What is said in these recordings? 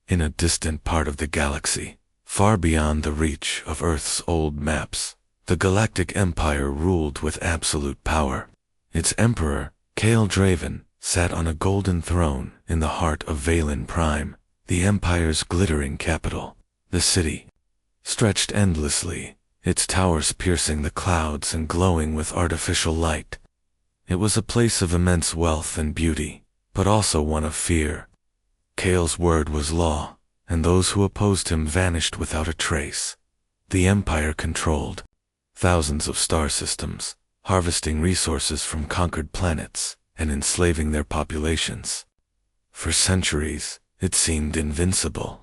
in a distant part of the galaxy, far beyond the reach of Earth's old maps, the Galactic Empire ruled with absolute power. Its emperor, Kale Draven, sat on a golden throne in the heart of Valen Prime, the Empire's glittering capital. The city stretched endlessly, its towers piercing the clouds and glowing with artificial light. It was a place of immense wealth and beauty, but also one of fear. Kale's word was law, and those who opposed him vanished without a trace. The Empire controlled thousands of star systems, harvesting resources from conquered planets and enslaving their populations. For centuries, it seemed invincible.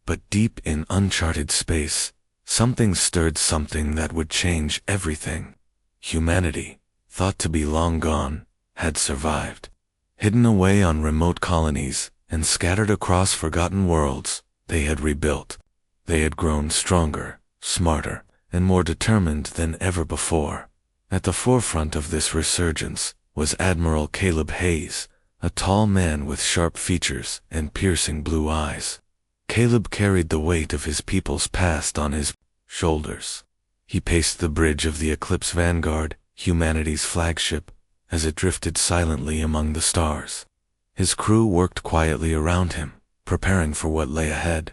But deep in uncharted space, something stirred, something that would change everything. Humanity, thought to be long gone, had survived. Hidden away on remote colonies and scattered across forgotten worlds, they had rebuilt. They had grown stronger, smarter, and more determined than ever before. At the forefront of this resurgence was Admiral Caleb Hayes, a tall man with sharp features and piercing blue eyes. Caleb carried the weight of his people's past on his shoulders. He paced the bridge of the Eclipse Vanguard, humanity's flagship, as it drifted silently among the stars. His crew worked quietly around him, preparing for what lay ahead.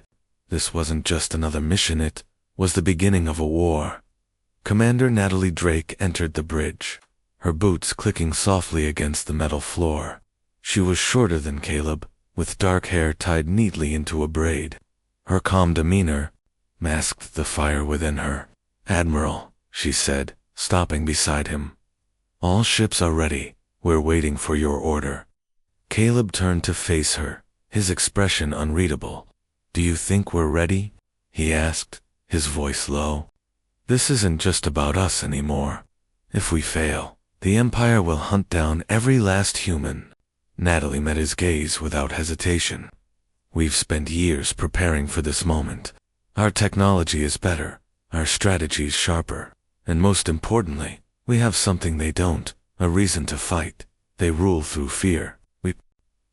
This wasn't just another mission, it was the beginning of a war. Commander Natalie Drake entered the bridge, her boots clicking softly against the metal floor. She was shorter than Caleb, with dark hair tied neatly into a braid. Her calm demeanor masked the fire within her. "Admiral," she said, stopping beside him. "All ships are ready. We're waiting for your order." Caleb turned to face her, his expression unreadable. "Do you think we're ready?" he asked, his voice low. "This isn't just about us anymore. If we fail, the Empire will hunt down every last human." Natalie met his gaze without hesitation. "We've spent years preparing for this moment. Our technology is better, our strategies sharper, and most importantly, we have something they don't, a reason to fight. They rule through fear. We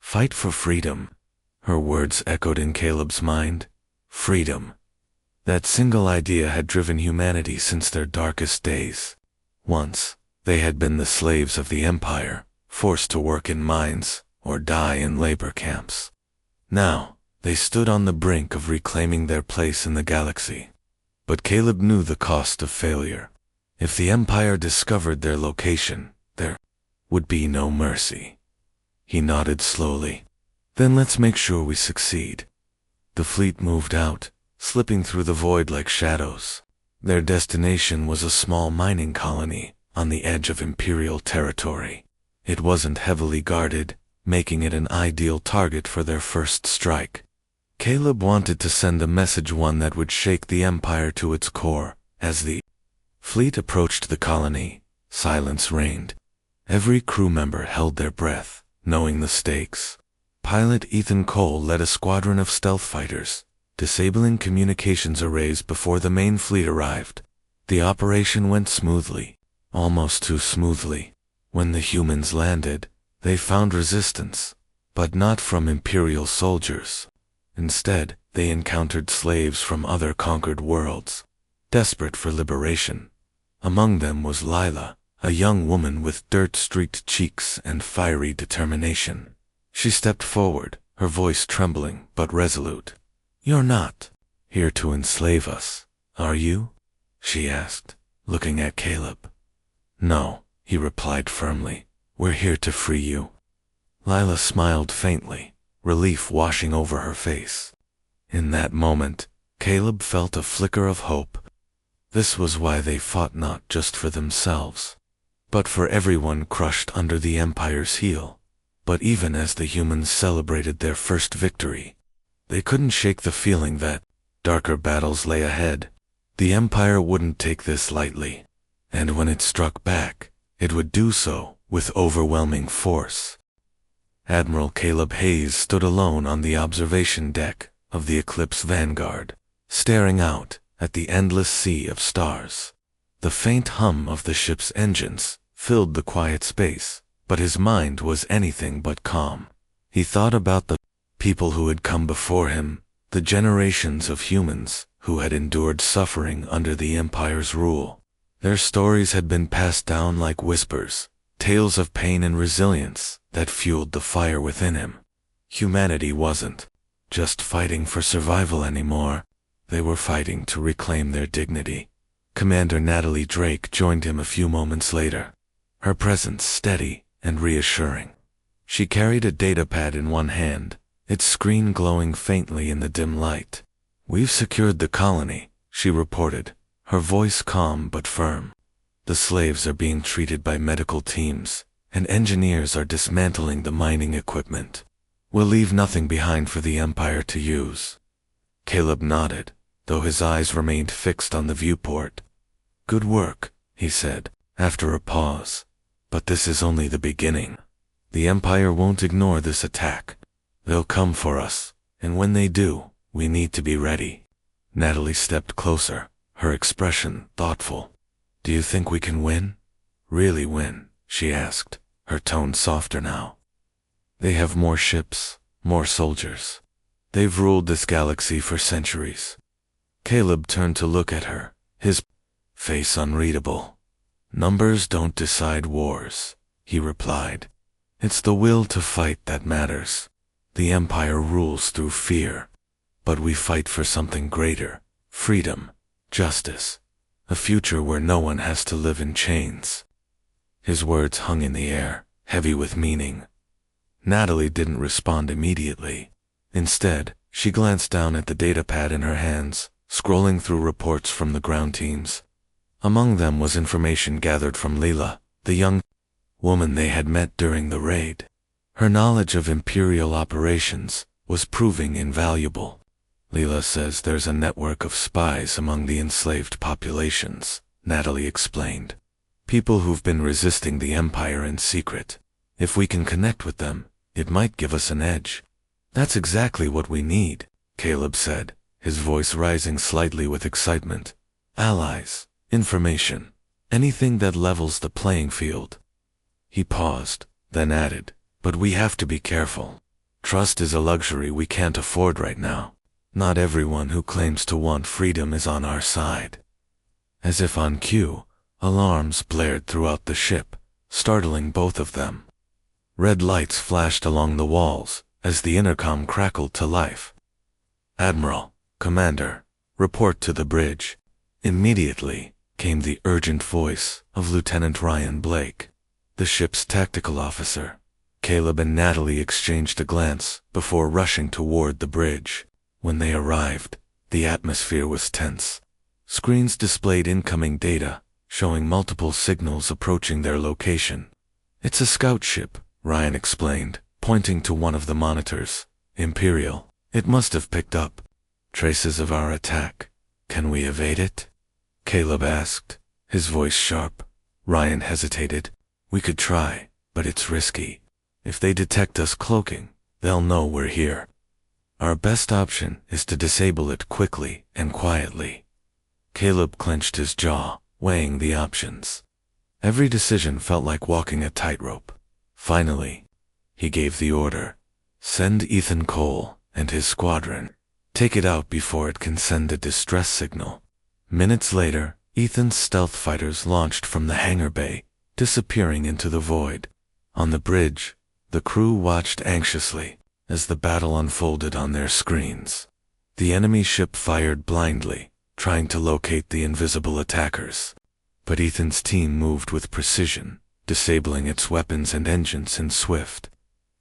fight for freedom." Her words echoed in Caleb's mind. Freedom. That single idea had driven humanity since their darkest days. Once, they had been the slaves of the Empire, forced to work in mines or die in labor camps. Now, they stood on the brink of reclaiming their place in the galaxy. But Caleb knew the cost of failure. If the Empire discovered their location, there would be no mercy. He nodded slowly. "Then let's make sure we succeed." The fleet moved out, slipping through the void like shadows. Their destination was a small mining colony on the edge of Imperial territory. It wasn't heavily guarded, making it an ideal target for their first strike. Caleb wanted to send a message, one that would shake the Empire to its core. As the fleet approached the colony, silence reigned. Every crew member held their breath, knowing the stakes. Pilot Ethan Cole led a squadron of stealth fighters, disabling communications arrays before the main fleet arrived. The operation went smoothly, almost too smoothly. When the humans landed, they found resistance, but not from Imperial soldiers. Instead, they encountered slaves from other conquered worlds, desperate for liberation. Among them was Lila, a young woman with dirt-streaked cheeks and fiery determination. She stepped forward, her voice trembling but resolute. "You're not here to enslave us, are you?" she asked, looking at Caleb. "No," he replied firmly. "We're here to free you." Lila smiled faintly, relief washing over her face. In that moment, Caleb felt a flicker of hope. This was why they fought, not just for themselves, but for everyone crushed under the Empire's heel. But even as the humans celebrated their first victory, they couldn't shake the feeling that darker battles lay ahead. The Empire wouldn't take this lightly, and when it struck back, it would do so with overwhelming force. Admiral Caleb Hayes stood alone on the observation deck of the Eclipse Vanguard, staring out at the endless sea of stars. The faint hum of the ship's engines filled the quiet space, but his mind was anything but calm. He thought about the people who had come before him, the generations of humans who had endured suffering under the Empire's rule. Their stories had been passed down like whispers, tales of pain and resilience that fueled the fire within him. Humanity wasn't just fighting for survival anymore. They were fighting to reclaim their dignity. Commander Natalie Drake joined him a few moments later, her presence steady and reassuring. She carried a datapad in one hand, its screen glowing faintly in the dim light. "We've secured the colony," she reported, her voice calm but firm. "The slaves are being treated by medical teams, and engineers are dismantling the mining equipment. We'll leave nothing behind for the Empire to use." Caleb nodded, though his eyes remained fixed on the viewport. "Good work," he said, after a pause. "But this is only the beginning. The Empire won't ignore this attack. They'll come for us, and when they do, we need to be ready." Natalie stepped closer, her expression thoughtful. "Do you think we can win? Really win?" she asked, her tone softer now. "They have more ships, more soldiers. They've ruled this galaxy for centuries." Caleb turned to look at her, his face unreadable. "Numbers don't decide wars," he replied. "It's the will to fight that matters. The Empire rules through fear, but we fight for something greater: freedom, justice, a future where no one has to live in chains." His words hung in the air, heavy with meaning. Natalie didn't respond immediately. Instead, she glanced down at the datapad in her hands, scrolling through reports from the ground teams. Among them was information gathered from Leela, the young woman they had met during the raid. Her knowledge of Imperial operations was proving invaluable. "Leela says there's a network of spies among the enslaved populations," Natalie explained. "People who've been resisting the Empire in secret. If we can connect with them, it might give us an edge." "That's exactly what we need," Caleb said, his voice rising slightly with excitement. "Allies, information, anything that levels the playing field." He paused, then added, "But we have to be careful. Trust is a luxury we can't afford right now. Not everyone who claims to want freedom is on our side." As if on cue, alarms blared throughout the ship, startling both of them. Red lights flashed along the walls as the intercom crackled to life. "Admiral, Commander, report to the bridge." Immediately came the urgent voice of Lieutenant Ryan Blake, the ship's tactical officer. Caleb and Natalie exchanged a glance before rushing toward the bridge. When they arrived, the atmosphere was tense. Screens displayed incoming data, showing multiple signals approaching their location. "It's a scout ship," Ryan explained, pointing to one of the monitors. "Imperial. It must have picked up traces of our attack. Can we evade it?" Caleb asked, his voice sharp. Ryan hesitated. "We could try, but it's risky. If they detect us cloaking, they'll know we're here. Our best option is to disable it quickly and quietly." Caleb clenched his jaw, weighing the options. Every decision felt like walking a tightrope. Finally, he gave the order. "Send Ethan Cole and his squadron. Take it out before it can send a distress signal." Minutes later, Ethan's stealth fighters launched from the hangar bay, disappearing into the void. On the bridge, the crew watched anxiously as the battle unfolded on their screens. The enemy ship fired blindly, trying to locate the invisible attackers. But Ethan's team moved with precision, disabling its weapons and engines in swift,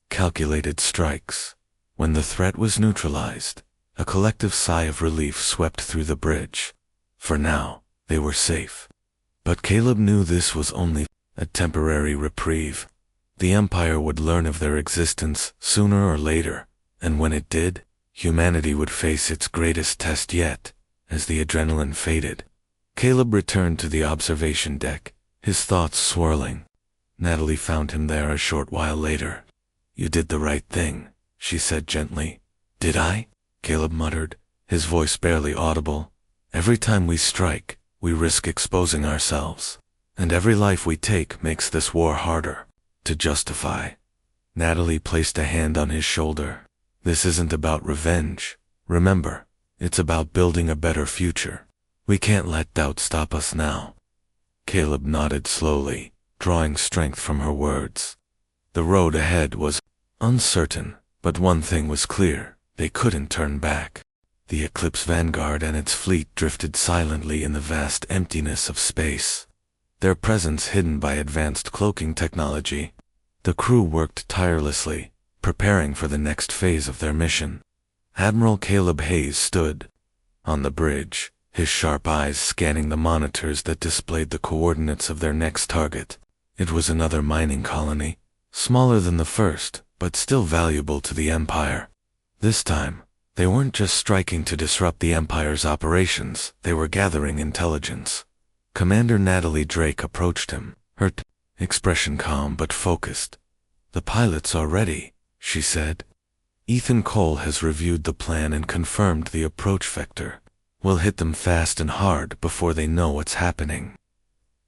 calculated strikes. When the threat was neutralized, a collective sigh of relief swept through the bridge. For now, they were safe. But Caleb knew this was only a temporary reprieve. The Empire would learn of their existence sooner or later, and when it did, humanity would face its greatest test yet. As the adrenaline faded, Caleb returned to the observation deck, his thoughts swirling. Natalie found him there a short while later. "You did the right thing," she said gently. "Did I?" Caleb muttered, his voice barely audible. "Every time we strike, we risk exposing ourselves. And every life we take makes this war harder to justify." Natalie placed a hand on his shoulder. "This isn't about revenge. Remember, it's about building a better future. We can't let doubt stop us now. Caleb nodded slowly, drawing strength from her words. The road ahead was uncertain, but one thing was clear: they couldn't turn back. The Eclipse Vanguard and its fleet drifted silently in the vast emptiness of space, their presence hidden by advanced cloaking technology. The crew worked tirelessly, preparing for the next phase of their mission. Admiral Caleb Hayes stood on the bridge, his sharp eyes scanning the monitors that displayed the coordinates of their next target. It was another mining colony, smaller than the first, but still valuable to the Empire. This time, they weren't just striking to disrupt the Empire's operations, they were gathering intelligence. Commander Natalie Drake approached him, her expression calm but focused. "The pilots are ready," she said. "Ethan Cole has reviewed the plan and confirmed the approach vector. We'll hit them fast and hard before they know what's happening."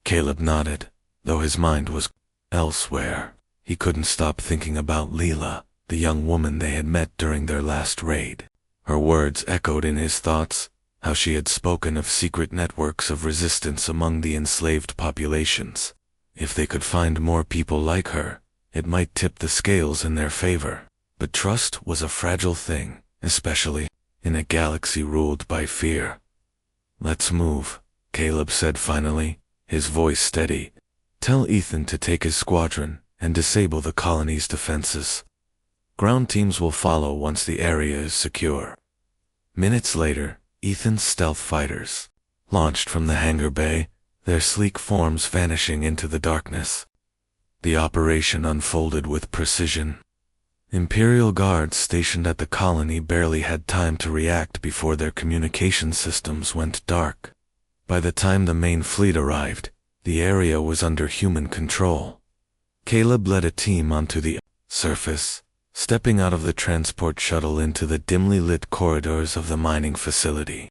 Caleb nodded, though his mind was elsewhere. He couldn't stop thinking about Leela, the young woman they had met during their last raid. Her words echoed in his thoughts, how she had spoken of secret networks of resistance among the enslaved populations. If they could find more people like her, it might tip the scales in their favor. But trust was a fragile thing, especially in a galaxy ruled by fear. "Let's move," Caleb said finally, his voice steady. "Tell Ethan to take his squadron and disable the colony's defenses. Ground teams will follow once the area is secure." Minutes later, Ethan's stealth fighters launched from the hangar bay, their sleek forms vanishing into the darkness. The operation unfolded with precision. Imperial guards stationed at the colony barely had time to react before their communication systems went dark. By the time the main fleet arrived, the area was under human control. Caleb led a team onto the surface, stepping out of the transport shuttle into the dimly lit corridors of the mining facility.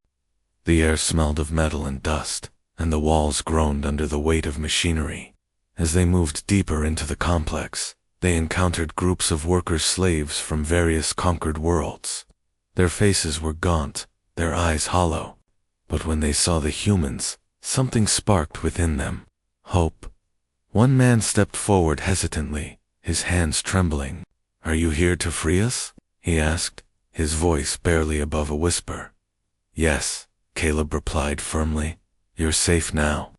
The air smelled of metal and dust, and the walls groaned under the weight of machinery. As they moved deeper into the complex, they encountered groups of worker-slaves from various conquered worlds. Their faces were gaunt, their eyes hollow. But when they saw the humans, something sparked within them: hope. One man stepped forward hesitantly, his hands trembling. "Are you here to free us?" he asked, his voice barely above a whisper. "Yes," Caleb replied firmly. "You're safe now."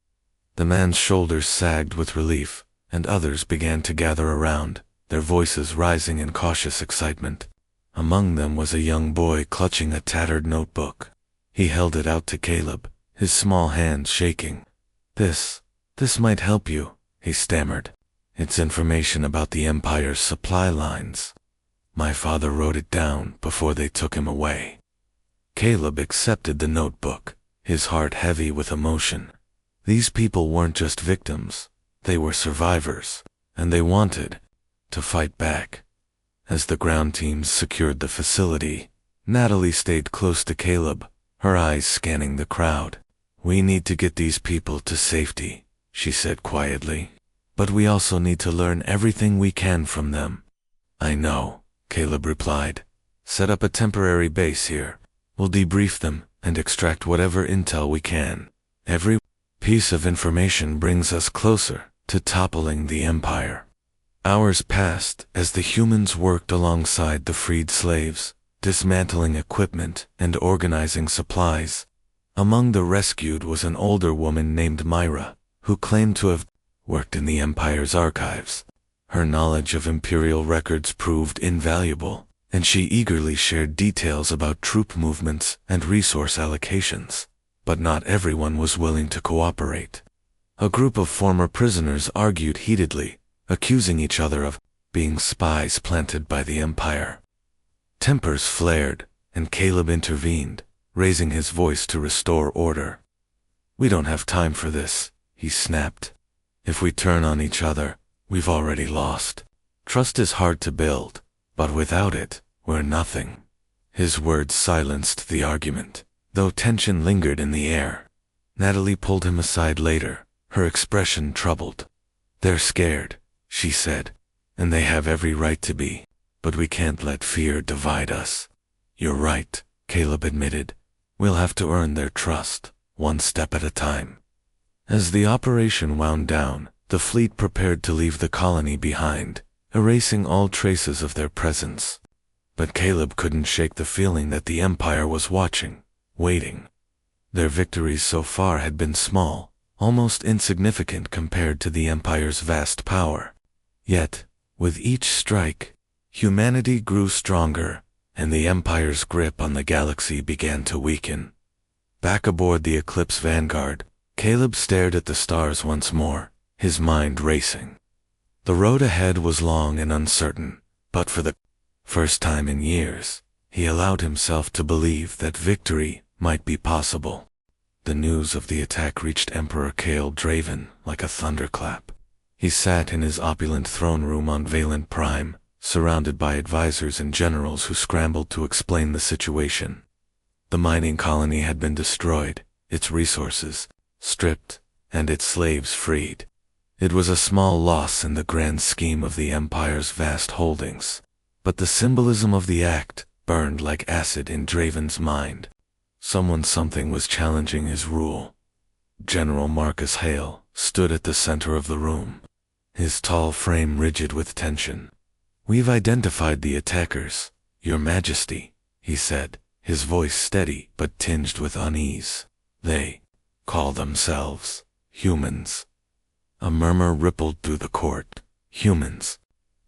The man's shoulders sagged with relief, and others began to gather around, their voices rising in cautious excitement. Among them was a young boy clutching a tattered notebook. He held it out to Caleb, his small hands shaking. This might help you," he stammered. "It's information about the Empire's supply lines. My father wrote it down before they took him away." Caleb accepted the notebook, his heart heavy with emotion. These people weren't just victims, they were survivors, and they wanted to fight back. As the ground teams secured the facility, Natalie stayed close to Caleb, her eyes scanning the crowd. "We need to get these people to safety," she said quietly. "But we also need to learn everything we can from them." "I know," Caleb replied. "Set up a temporary base here. We'll debrief them and extract whatever intel we can. Every piece of information brings us closer to toppling the Empire." Hours passed as the humans worked alongside the freed slaves, dismantling equipment and organizing supplies. Among the rescued was an older woman named Myra, who claimed to have worked in the Empire's archives. Her knowledge of Imperial records proved invaluable, and she eagerly shared details about troop movements and resource allocations. But not everyone was willing to cooperate. A group of former prisoners argued heatedly, accusing each other of being spies planted by the Empire. Tempers flared, and Caleb intervened, raising his voice to restore order. "We don't have time for this," he snapped. "If we turn on each other, we've already lost. Trust is hard to build, but without it, we're nothing." His words silenced the argument, though tension lingered in the air. Natalie pulled him aside later, her expression troubled. "They're scared," she said, "and they have every right to be, but we can't let fear divide us." "You're right," Caleb admitted. We'll have to earn their trust, one step at a time. As the operation wound down, the fleet prepared to leave the colony behind, erasing all traces of their presence. But Caleb couldn't shake the feeling that the Empire was watching, waiting. Their victories so far had been small, almost insignificant compared to the Empire's vast power. Yet, with each strike, humanity grew stronger, and the Empire's grip on the galaxy began to weaken. Back aboard the Eclipse Vanguard, Caleb stared at the stars once more, his mind racing. The road ahead was long and uncertain, but for the first time in years, he allowed himself to believe that victory might be possible. The news of the attack reached Emperor Kale Draven like a thunderclap. He sat in his opulent throne room on Valent Prime, surrounded by advisors and generals who scrambled to explain the situation. The mining colony had been destroyed, its resources stripped, and its slaves freed. It was a small loss in the grand scheme of the Empire's vast holdings, but the symbolism of the act burned like acid in Draven's mind. Something was challenging his rule. General Marcus Hale stood at the center of the room, his tall frame rigid with tension. "We've identified the attackers, Your Majesty," he said, his voice steady but tinged with unease. "They call themselves humans." A murmur rippled through the court. Humans.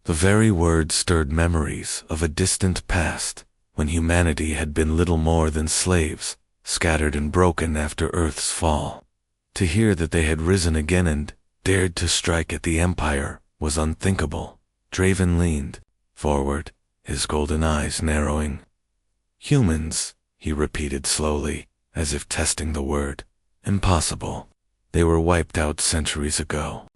The very word stirred memories of a distant past, when humanity had been little more than slaves, scattered and broken after Earth's fall. To hear that they had risen again and dared to strike at the Empire was unthinkable. Draven leaned forward, his golden eyes narrowing. "Humans," he repeated slowly, as if testing the word. "Impossible. They were wiped out centuries ago."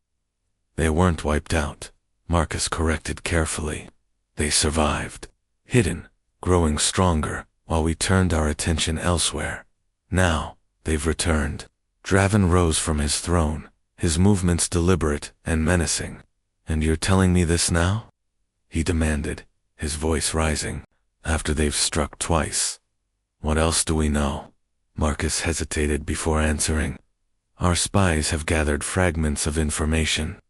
"They weren't wiped out," Marcus corrected carefully. "They survived, hidden, growing stronger, while we turned our attention elsewhere. Now, they've returned." Draven rose from his throne, his movements deliberate and menacing. "And you're telling me this now?" he demanded, his voice rising. "After they've struck twice. What else do we know?" Marcus hesitated before answering. "Our spies have gathered fragments of information.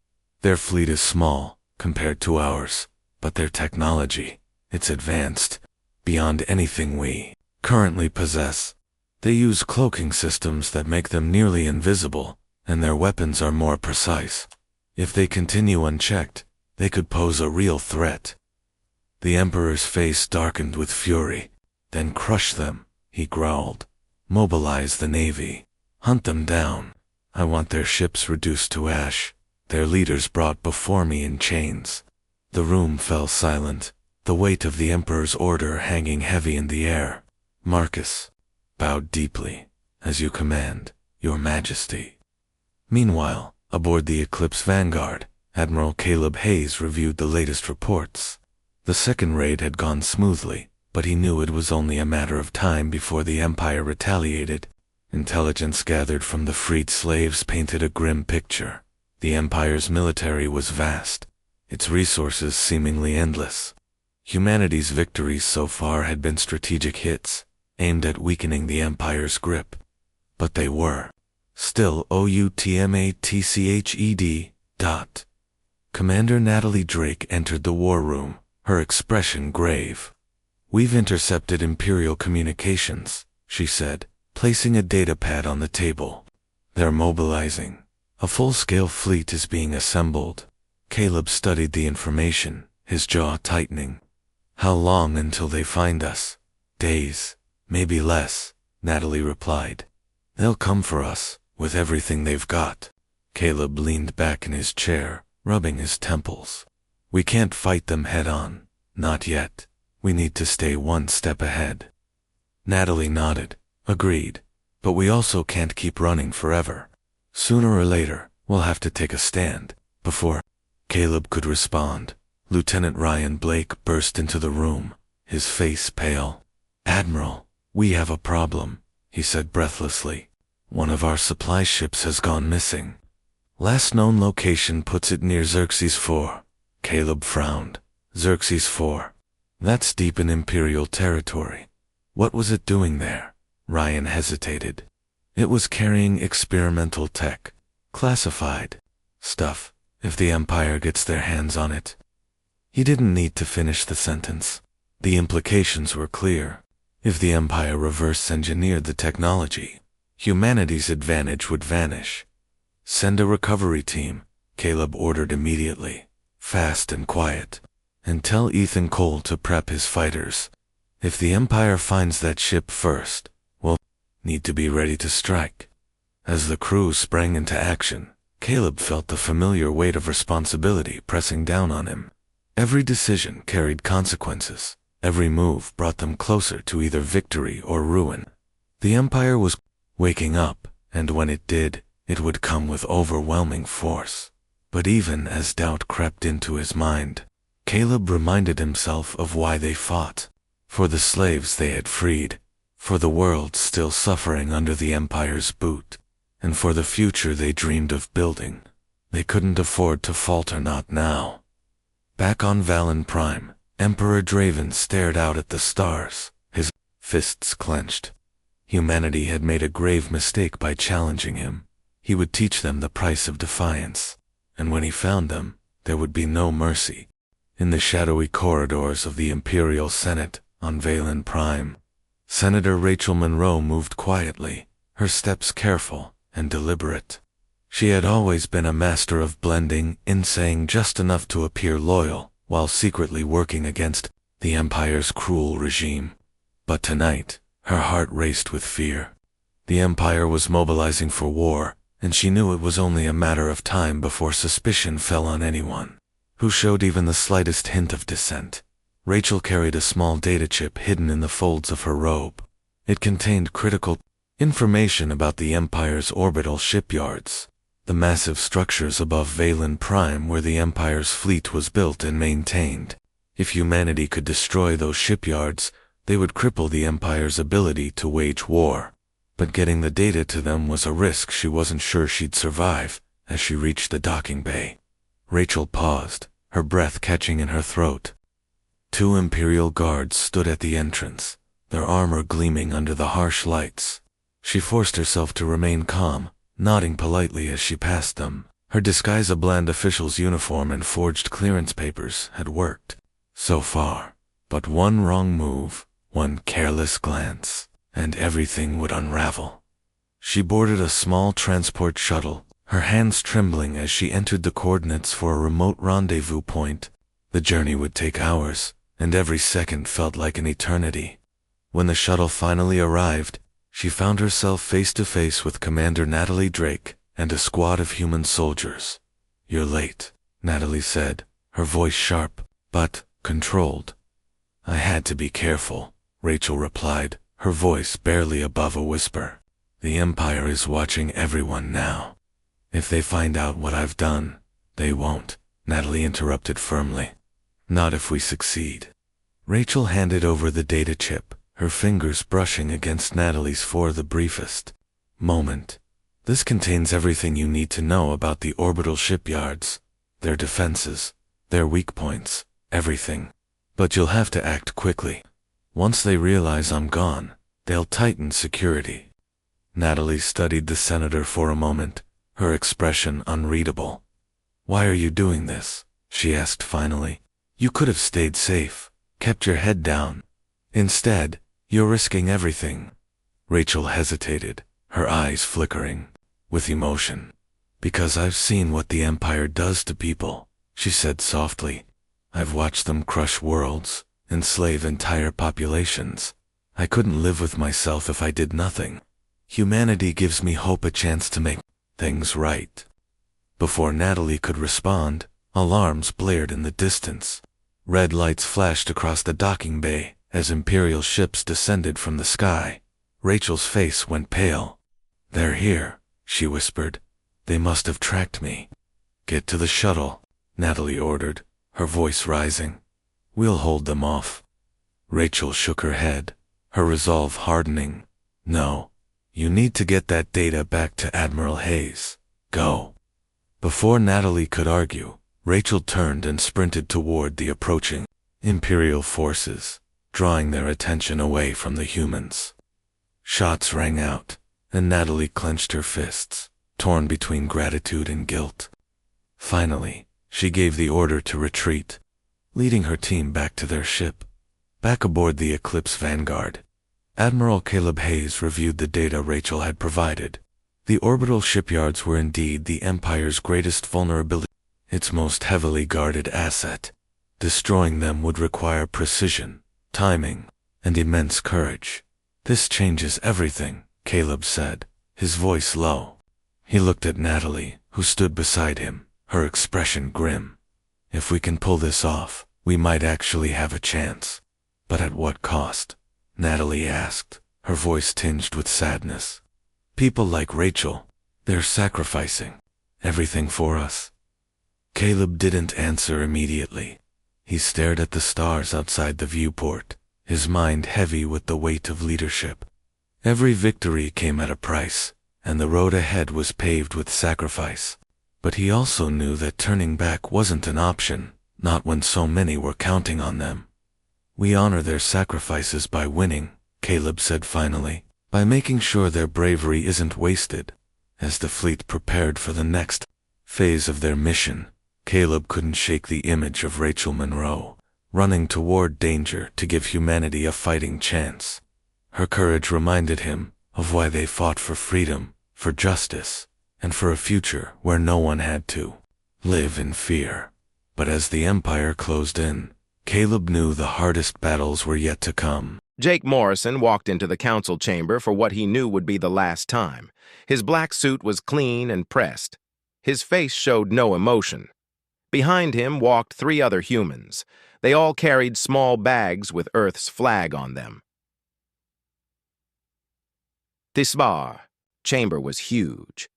Their fleet is small, compared to ours, but their technology, it's advanced, beyond anything we currently possess. They use cloaking systems that make them nearly invisible, and their weapons are more precise. If they continue unchecked, they could pose a real threat." The Emperor's face darkened with fury. "Then crush them," he growled. "Mobilize the Navy. Hunt them down. I want their ships reduced to ash, their leaders brought before me in chains." The room fell silent, the weight of the Emperor's order hanging heavy in the air. Marcus bowed deeply. "As you command, Your Majesty." Meanwhile, aboard the Eclipse Vanguard, Admiral Caleb Hayes reviewed the latest reports. The second raid had gone smoothly, but he knew it was only a matter of time before the Empire retaliated. Intelligence gathered from the freed slaves painted a grim picture. The Empire's military was vast, its resources seemingly endless. Humanity's victories so far had been strategic hits, aimed at weakening the Empire's grip. But they were still outmatched. Commander Natalie Drake entered the war room, her expression grave. "We've intercepted Imperial communications," she said, placing a datapad on the table. "They're mobilizing. A full-scale fleet is being assembled." Caleb studied the information, his jaw tightening. "How long until they find us?" "Days, maybe less," Natalie replied. "They'll come for us, with everything they've got." Caleb leaned back in his chair, rubbing his temples. "We can't fight them head-on. Not yet. We need to stay one step ahead." Natalie nodded, agreed. "But we also can't keep running forever. Sooner or later, we'll have to take a stand." Before Caleb could respond, Lieutenant Ryan Blake burst into the room, his face pale. "Admiral, we have a problem," he said breathlessly. "One of our supply ships has gone missing. Last known location puts it near Xerxes 4. Caleb frowned. Xerxes 4. That's deep in Imperial territory. What was it doing there? Ryan hesitated. It was carrying experimental tech. Classified stuff, if the Empire gets their hands on it. He didn't need to finish the sentence. The implications were clear. If the Empire reverse-engineered the technology, humanity's advantage would vanish. Send a recovery team, Caleb ordered immediately, fast and quiet, and tell Ethan Cole to prep his fighters. If the Empire finds that ship first, we'll need to be ready to strike. As the crew sprang into action, Caleb felt the familiar weight of responsibility pressing down on him. Every decision carried consequences. Every move brought them closer to either victory or ruin. The Empire was waking up, and when it did, it would come with overwhelming force. But even as doubt crept into his mind, Caleb reminded himself of why they fought. For the slaves they had freed, for the world still suffering under the Empire's boot, and for the future they dreamed of building. They couldn't afford to falter, not now. Back on Valen Prime, Emperor Draven stared out at the stars, his fists clenched. Humanity had made a grave mistake by challenging him. He would teach them the price of defiance, and when he found them, there would be no mercy. In the shadowy corridors of the Imperial Senate on Valen Prime, Senator Rachel Monroe moved quietly, her steps careful and deliberate. She had always been a master of blending in, saying just enough to appear loyal, while secretly working against the Empire's cruel regime. But tonight, her heart raced with fear. The Empire was mobilizing for war, and she knew it was only a matter of time before suspicion fell on anyone who showed even the slightest hint of dissent. Rachel carried a small data chip hidden in the folds of her robe. It contained critical information about the Empire's orbital shipyards, the massive structures above Valen Prime where the Empire's fleet was built and maintained. If humanity could destroy those shipyards, they would cripple the Empire's ability to wage war. But getting the data to them was a risk she wasn't sure she'd survive. As she reached the docking bay, Rachel paused, her breath catching in her throat. 2 Imperial guards stood at the entrance, their armor gleaming under the harsh lights. She forced herself to remain calm, nodding politely as she passed them. Her disguise, a bland official's uniform and forged clearance papers, had worked so far. But one wrong move, one careless glance, and everything would unravel. She boarded a small transport shuttle, her hands trembling as she entered the coordinates for a remote rendezvous point. The journey would take hours, and every second felt like an eternity. When the shuttle finally arrived, she found herself face to face with Commander Natalie Drake and a squad of human soldiers. "You're late," Natalie said, her voice sharp, but controlled. "I had to be careful," Rachel replied, her voice barely above a whisper. "The Empire is watching everyone now. If they find out what I've done, they won't," Natalie interrupted firmly. "Not if we succeed." Rachel handed over the data chip, her fingers brushing against Natalie's for the briefest moment. "This contains everything you need to know about the orbital shipyards, their defenses, their weak points, everything. But you'll have to act quickly. Once they realize I'm gone, they'll tighten security." Natalie studied the senator for a moment, her expression unreadable. "Why are you doing this?" she asked finally. "You could have stayed safe, kept your head down. Instead, you're risking everything." Rachel hesitated, her eyes flickering with emotion. "Because I've seen what the Empire does to people," she said softly. "I've watched them crush worlds, enslave entire populations. I couldn't live with myself if I did nothing. Humanity gives me hope, a chance to make things right." Before Natalie could respond, alarms blared in the distance. Red lights flashed across the docking bay as Imperial ships descended from the sky. Rachel's face went pale. "They're here," she whispered. "They must have tracked me." "Get to the shuttle," Natalie ordered, her voice rising. "We'll hold them off." Rachel shook her head, her resolve hardening. "No. You need to get that data back to Admiral Hayes. Go." Before Natalie could argue, Rachel turned and sprinted toward the approaching Imperial forces. drawing their attention away from the humans. Shots rang out, and Natalie clenched her fists, torn between gratitude and guilt. Finally, she gave the order to retreat, leading her team back to their ship. Back aboard the Eclipse Vanguard, Admiral Caleb Hayes reviewed the data Rachel had provided. The orbital shipyards were indeed the Empire's greatest vulnerability, its most heavily guarded asset. Destroying them would require precision, timing, and immense courage. "This changes everything," Caleb said, his voice low. He looked at Natalie, who stood beside him, her expression grim. "If we can pull this off, we might actually have a chance." "But at what cost?" Natalie asked, her voice tinged with sadness. "People like Rachel, they're sacrificing everything for us." Caleb didn't answer immediately. He stared at the stars outside the viewport, his mind heavy with the weight of leadership. Every victory came at a price, and the road ahead was paved with sacrifice. But he also knew that turning back wasn't an option, not when so many were counting on them. "We honor their sacrifices by winning," Caleb said finally, "by making sure their bravery isn't wasted." As the fleet prepared for the next phase of their mission, Caleb couldn't shake the image of Rachel Monroe, running toward danger to give humanity a fighting chance. Her courage reminded him of why they fought for freedom, for justice, and for a future where no one had to live in fear. But as the Empire closed in, Caleb knew the hardest battles were yet to come. Jake Morrison walked into the council chamber for what he knew would be the last time. His black suit was clean and pressed. His face showed no emotion. Behind him walked 3 other humans. They all carried small bags with Earth's flag on them. This chamber was huge.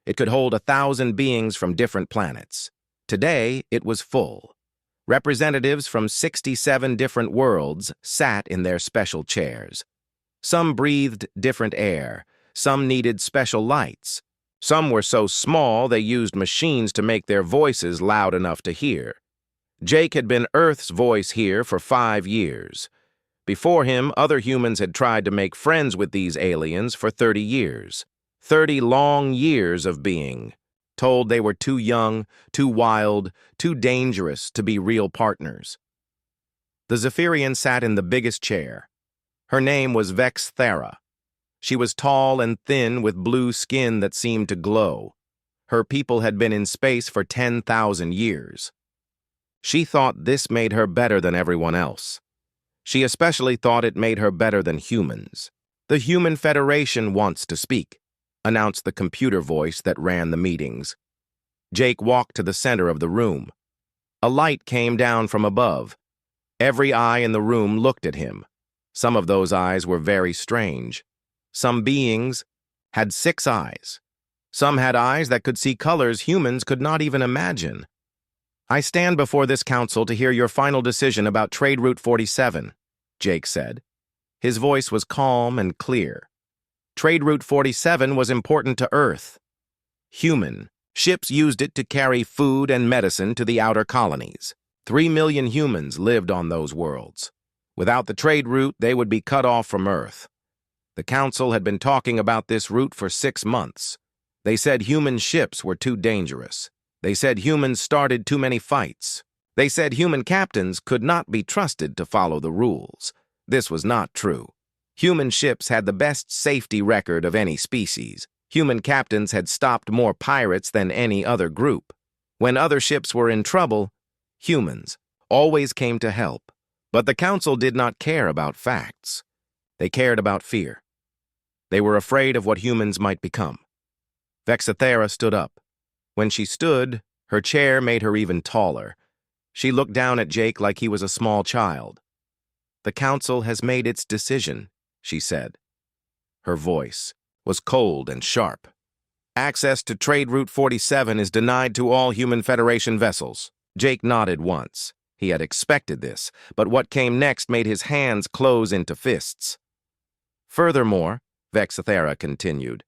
It could hold 1,000 beings from different planets. Today, it was full. Representatives from 67 different worlds sat in their special chairs. Some breathed different air. Some needed special lights. Some were so small they used machines to make their voices loud enough to hear. Jake had been Earth's voice here for 5 years. Before him, other humans had tried to make friends with these aliens for 30 years. 30 long years of being told they were too young, too wild, too dangerous to be real partners. The Zephyrian sat in the biggest chair. Her name was Vex Thera. She was tall and thin with blue skin that seemed to glow. Her people had been in space for 10,000 years. She thought this made her better than everyone else. She especially thought it made her better than humans. "The Human Federation wants to speak," announced the computer voice that ran the meetings. Jake walked to the center of the room. A light came down from above. Every eye in the room looked at him. Some of those eyes were very strange. Some beings had 6 eyes. Some had eyes that could see colors humans could not even imagine. "I stand before this council to hear your final decision about Trade Route 47, Jake said. His voice was calm and clear. Trade Route 47 was important to Earth. Human. Ships used it to carry food and medicine to the outer colonies. 3 million humans lived on those worlds. Without the trade route, they would be cut off from Earth. The council had been talking about this route for 6 months. They said human ships were too dangerous. They said humans started too many fights. They said human captains could not be trusted to follow the rules. This was not true. Human ships had the best safety record of any species. Human captains had stopped more pirates than any other group. When other ships were in trouble, humans always came to help. But the council did not care about facts. They cared about fear. They were afraid of what humans might become. Vexathera stood up. When she stood, her chair made her even taller. She looked down at Jake like he was a small child. "The council has made its decision," she said. Her voice was cold and sharp. "Access to Trade Route 47 is denied to all Human Federation vessels." Jake nodded once. He had expected this, but what came next made his hands close into fists. "Furthermore," Vexathera continued,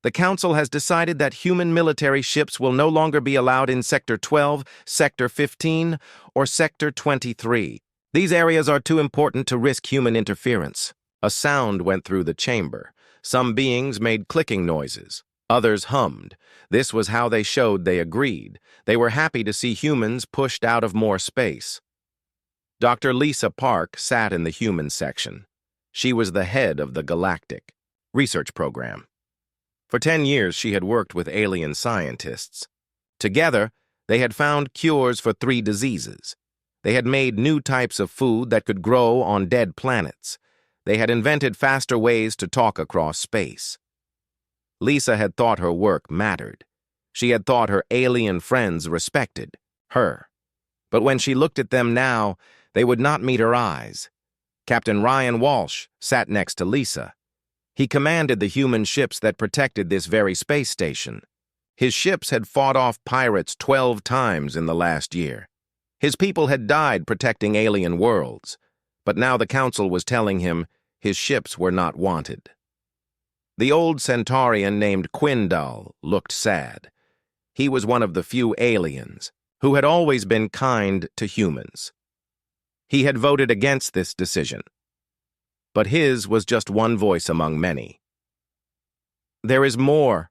"the Council has decided that human military ships will no longer be allowed in Sector 12, Sector 15, or Sector 23. These areas are too important to risk human interference. A sound went through the chamber. Some beings made clicking noises. Others hummed. This was how they showed they agreed. They were happy to see humans pushed out of more space. Dr. Lisa Park sat in the human section. She was the head of the Galactic research program. For 10 years, she had worked with alien scientists. Together, they had found cures for 3 diseases. They had made new types of food that could grow on dead planets. They had invented faster ways to talk across space. Lisa had thought her work mattered. She had thought her alien friends respected her. But when she looked at them now, they would not meet her eyes. Captain Ryan Walsh sat next to Lisa. He commanded the human ships that protected this very space station. His ships had fought off pirates 12 times in the last year. His people had died protecting alien worlds, but now the Council was telling him his ships were not wanted. The old Centaurian named Quindal looked sad. He was one of the few aliens who had always been kind to humans. He had voted against this decision, but his was just one voice among many. "There is more,"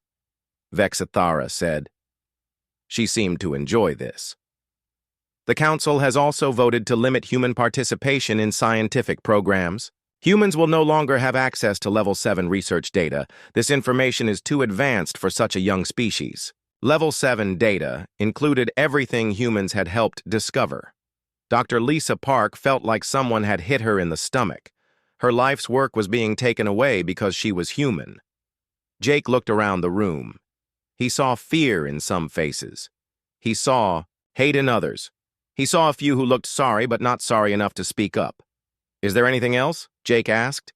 Vexathara said. She seemed to enjoy this. The Council has also voted to limit human participation in scientific programs. Humans will no longer have access to Level 7 research data. This information is too advanced for such a young species. Level 7 data included everything humans had helped discover. Dr. Lisa Park felt like someone had hit her in the stomach. Her life's work was being taken away because she was human. Jake looked around the room. He saw fear in some faces. He saw hate in others. He saw a few who looked sorry but not sorry enough to speak up. "Is there anything else?" Jake asked.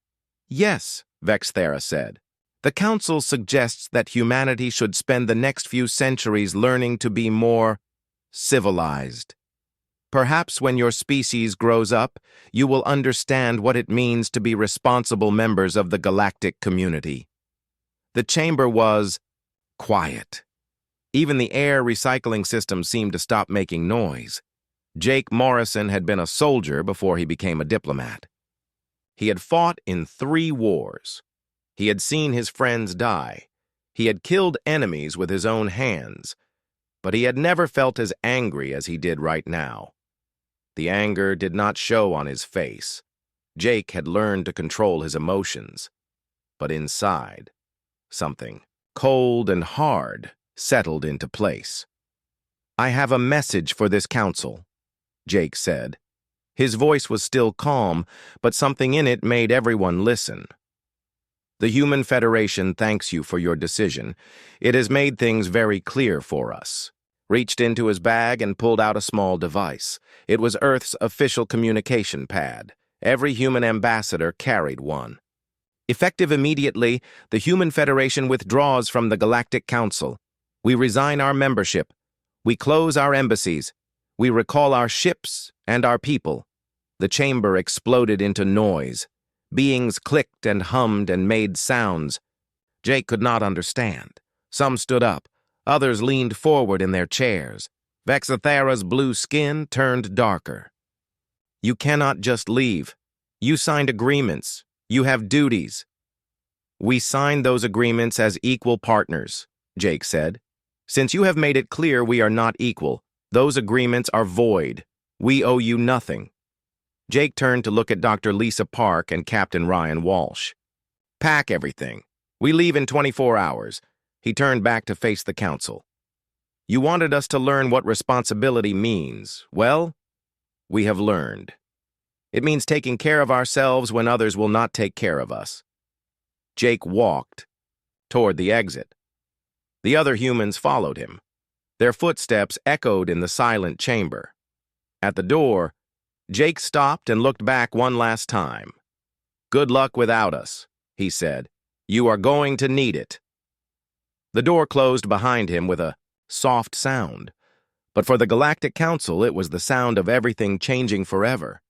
"Yes," Vexathara said. "The Council suggests that humanity should spend the next few centuries learning to be more civilized. Perhaps when your species grows up, you will understand what it means to be responsible members of the galactic community." The chamber was quiet. Even the air recycling system seemed to stop making noise. Jake Morrison had been a soldier before he became a diplomat. He had fought in 3 wars. He had seen his friends die. He had killed enemies with his own hands. But he had never felt as angry as he did right now. The anger did not show on his face. Jake had learned to control his emotions. But inside, something cold and hard settled into place. "I have a message for this council," Jake said. His voice was still calm, but something in it made everyone listen. "The Human Federation thanks you for your decision. It has made things very clear for us." Reached into his bag and pulled out a small device. It was Earth's official communication pad. Every human ambassador carried one. "Effective immediately, the Human Federation withdraws from the Galactic Council. We resign our membership. We close our embassies. We recall our ships and our people." The chamber exploded into noise. Beings clicked and hummed and made sounds. Jake could not understand. Some stood up. Others leaned forward in their chairs. Vexathara's blue skin turned darker. "You cannot just leave. You signed agreements. You have duties." "We signed those agreements as equal partners," Jake said. "Since you have made it clear we are not equal, those agreements are void. We owe you nothing." Jake turned to look at Dr. Lisa Park and Captain Ryan Walsh. "Pack everything. We leave in 24 hours. He turned back to face the council. "You wanted us to learn what responsibility means. Well, we have learned. It means taking care of ourselves when others will not take care of us." Jake walked toward the exit. The other humans followed him. Their footsteps echoed in the silent chamber. At the door, Jake stopped and looked back one last time. "Good luck without us," he said. "You are going to need it." The door closed behind him with a soft sound, but for the Galactic Council it was the sound of everything changing forever.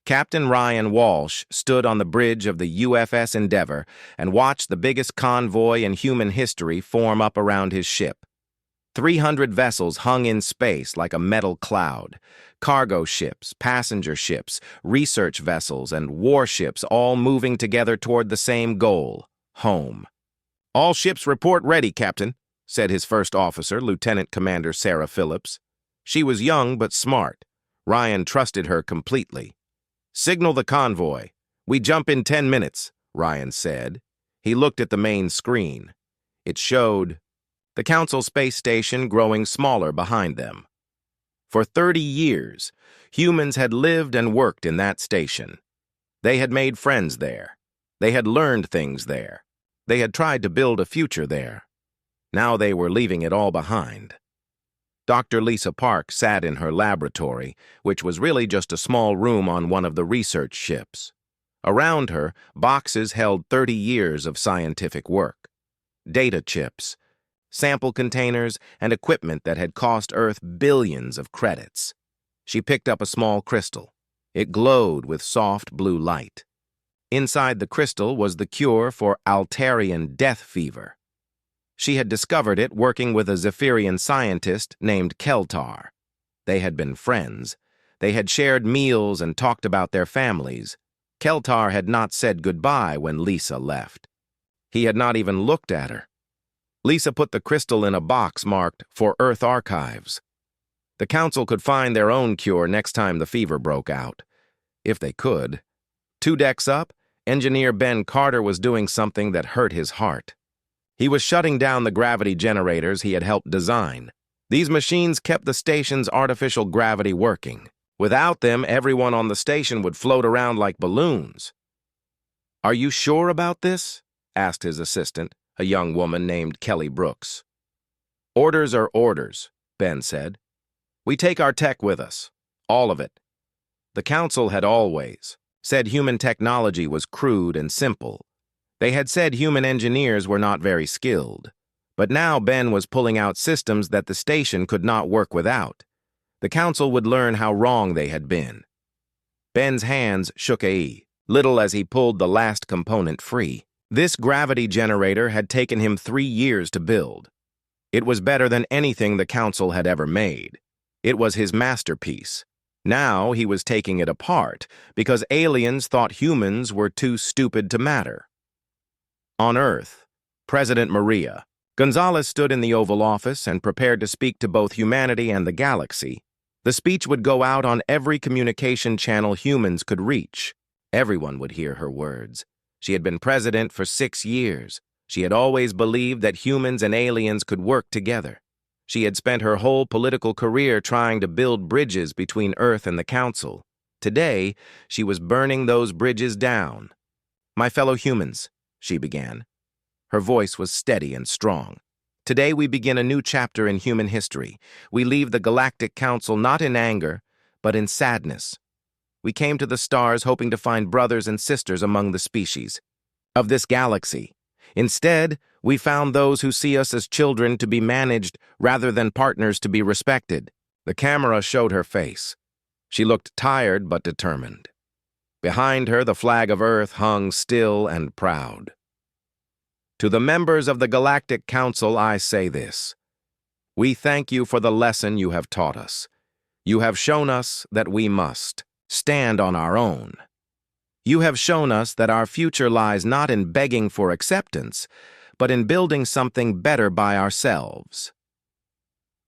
Captain Ryan Walsh stood on the bridge of the UFS Endeavour and watched the biggest convoy in human history form up around his ship. 300 vessels hung in space like a metal cloud. Cargo ships, passenger ships, research vessels, and warships all moving together toward the same goal, home. "All ships report ready, Captain," said his first officer, Lieutenant Commander Sarah Phillips. She was young but smart. Ryan trusted her completely. "Signal the convoy. We jump in 10 minutes, Ryan said. He looked at the main screen. It showed the Council space station growing smaller behind them. For 30 years, humans had lived and worked in that station. They had made friends there. They had learned things there. They had tried to build a future there. Now they were leaving it all behind. Dr. Lisa Park sat in her laboratory, which was really just a small room on one of the research ships. Around her, boxes held 30 years of scientific work. Data chips, sample containers, and equipment that had cost Earth billions of credits. She picked up a small crystal. It glowed with soft blue light. Inside the crystal was the cure for Altarian death fever. She had discovered it working with a Zephyrian scientist named Keltar. They had been friends. They had shared meals and talked about their families. Keltar had not said goodbye when Lisa left. He had not even looked at her. Lisa put the crystal in a box marked "For Earth Archives." The Council could find their own cure next time the fever broke out. If they could. 2 decks up, Engineer Ben Carter was doing something that hurt his heart. He was shutting down the gravity generators he had helped design. These machines kept the station's artificial gravity working. Without them, everyone on the station would float around like balloons. "Are you sure about this?" asked his assistant, a young woman named Kelly Brooks. "Orders are orders," Ben said. "We take our tech with us. All of it." The Council had always said human technology was crude and simple. They had said human engineers were not very skilled. But now Ben was pulling out systems that the station could not work without. The Council would learn how wrong they had been. Ben's hands shook little as he pulled the last component free. This gravity generator had taken him 3 years to build. It was better than anything the Council had ever made. It was his masterpiece. Now he was taking it apart because aliens thought humans were too stupid to matter. On Earth, President Maria Gonzalez stood in the Oval Office and prepared to speak to both humanity and the galaxy. The speech would go out on every communication channel humans could reach. Everyone would hear her words. She had been president for 6 years. She had always believed that humans and aliens could work together. She had spent her whole political career trying to build bridges between Earth and the Council. Today, she was burning those bridges down. "My fellow humans," she began. Her voice was steady and strong. "Today we begin a new chapter in human history. We leave the Galactic Council not in anger, but in sadness. We came to the stars hoping to find brothers and sisters among the species of this galaxy. Instead, we found those who see us as children to be managed rather than partners to be respected." The camera showed her face. She looked tired but determined. Behind her, the flag of Earth hung still and proud. "To the members of the Galactic Council, I say this. We thank you for the lesson you have taught us. You have shown us that we must stand on our own. You have shown us that our future lies not in begging for acceptance, but in building something better by ourselves."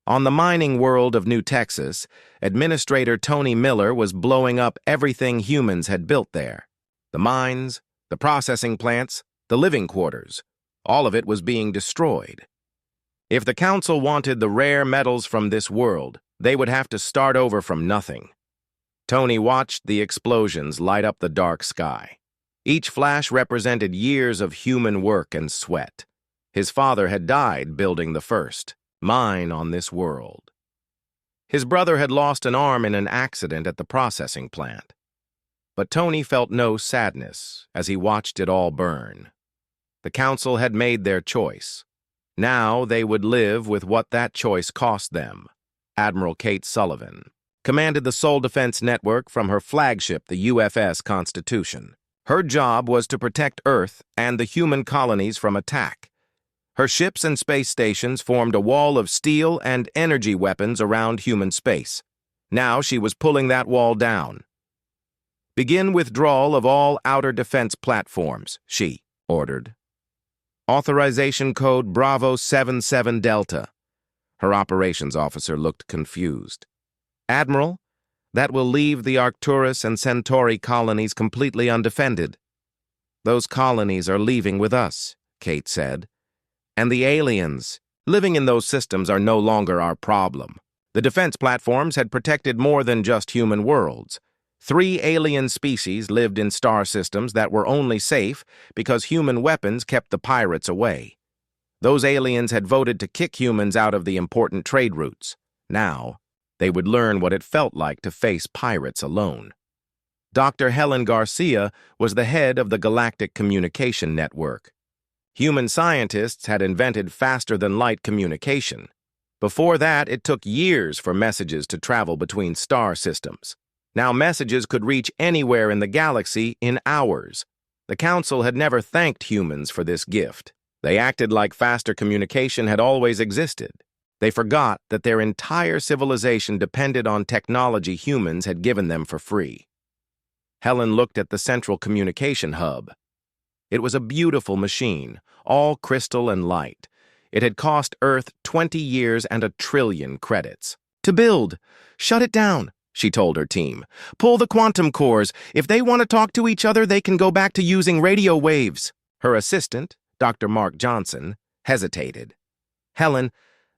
On the mining world of New Texas, Administrator Tony Miller was blowing up everything humans had built there. The mines, the processing plants, the living quarters. All of it was being destroyed. If the Council wanted the rare metals from this world, they would have to start over from nothing. Tony watched the explosions light up the dark sky. Each flash represented years of human work and sweat. His father had died building the first mine on this world. His brother had lost an arm in an accident at the processing plant. But Tony felt no sadness as he watched it all burn. The Council had made their choice. Now they would live with what that choice cost them. Admiral Kate Sullivan commanded the Soul Defense Network from her flagship, the UFS Constitution. Her job was to protect Earth and the human colonies from attack. Her ships and space stations formed a wall of steel and energy weapons around human space. Now she was pulling that wall down. "Begin withdrawal of all outer defense platforms," she ordered. "Authorization code Bravo 77 Delta." Her operations officer looked confused. "Admiral, that will leave the Arcturus and Centauri colonies completely undefended." "Those colonies are leaving with us," Kate said. "And the aliens living in those systems are no longer our problem." The defense platforms had protected more than just human worlds. 3 alien species lived in star systems that were only safe because human weapons kept the pirates away. Those aliens had voted to kick humans out of the important trade routes. Now, they would learn what it felt like to face pirates alone. Dr. Helen Garcia was the head of the Galactic Communication Network. Human scientists had invented faster-than-light communication. Before that, it took years for messages to travel between star systems. Now messages could reach anywhere in the galaxy in hours. The Council had never thanked humans for this gift. They acted like faster communication had always existed. They forgot that their entire civilization depended on technology humans had given them for free. Helen looked at the central communication hub. It was a beautiful machine, all crystal and light. It had cost Earth 20 years and 1 trillion credits. "To build. Shut it down," she told her team. "Pull the quantum cores. If they want to talk to each other, they can go back to using radio waves." Her assistant, Dr. Mark Johnson, hesitated. "Helen,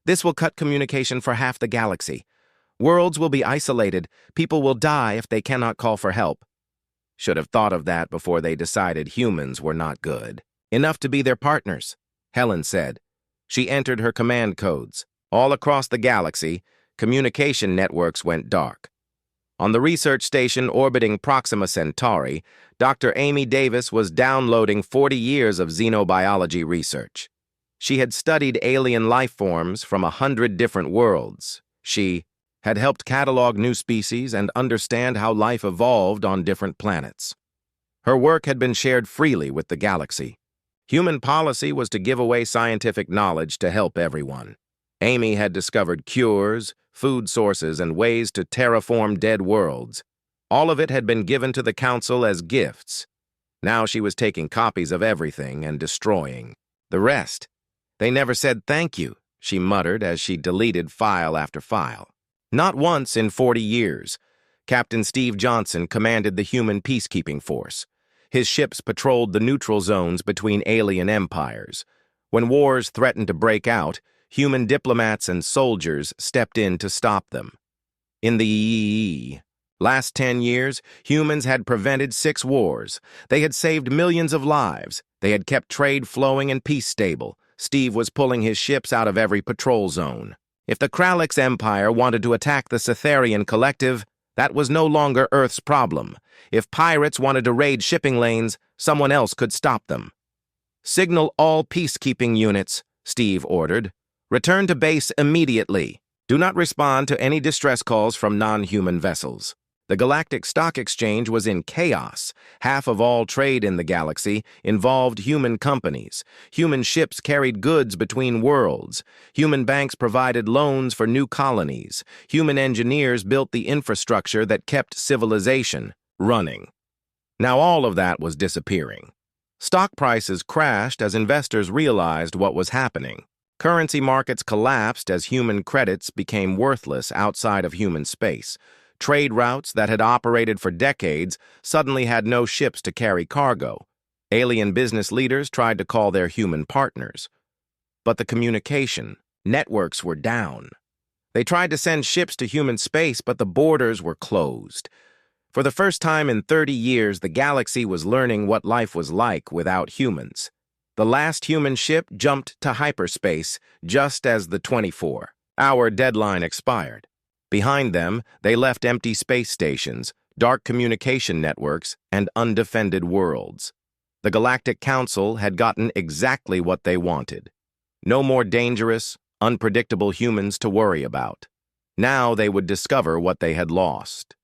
this will cut communication for half the galaxy. Worlds will be isolated. People will die if they cannot call for help." Should have thought of that before they decided humans were not good. "Enough to be their partners," Helen said. She entered her command codes. All across the galaxy, communication networks went dark. On the research station orbiting Proxima Centauri, Dr. Amy Davis was downloading 40 years of xenobiology research. She had studied alien life forms from 100 different worlds. She had helped catalog new species and understand how life evolved on different planets. Her work had been shared freely with the galaxy. Human policy was to give away scientific knowledge to help everyone. Amy had discovered cures, food sources, and ways to terraform dead worlds. All of it had been given to the Council as gifts. Now she was taking copies of everything and destroying the rest. "They never said thank you," she muttered as she deleted file after file. Not once in 40 years. Captain Steve Johnson commanded the human peacekeeping force. His ships patrolled the neutral zones between alien empires. When wars threatened to break out, human diplomats and soldiers stepped in to stop them. In the last 10 years, humans had prevented 6 wars. They had saved millions of lives. They had kept trade flowing and peace stable. Steve was pulling his ships out of every patrol zone. If the Kralix Empire wanted to attack the Cytherian Collective, that was no longer Earth's problem. If pirates wanted to raid shipping lanes, someone else could stop them. "Signal all peacekeeping units," Steve ordered. "Return to base immediately. Do not respond to any distress calls from non-human vessels." The Galactic Stock Exchange was in chaos. Half of all trade in the galaxy involved human companies. Human ships carried goods between worlds. Human banks provided loans for new colonies. Human engineers built the infrastructure that kept civilization running. Now all of that was disappearing. Stock prices crashed as investors realized what was happening. Currency markets collapsed as human credits became worthless outside of human space. Trade routes that had operated for decades suddenly had no ships to carry cargo. Alien business leaders tried to call their human partners. But the communication networks were down. They tried to send ships to human space, but the borders were closed. For the first time in 30 years, the galaxy was learning what life was like without humans. The last human ship jumped to hyperspace just as the 24-hour deadline expired. Behind them, they left empty space stations, dark communication networks, and undefended worlds. The Galactic Council had gotten exactly what they wanted. No more dangerous, unpredictable humans to worry about. Now they would discover what they had lost.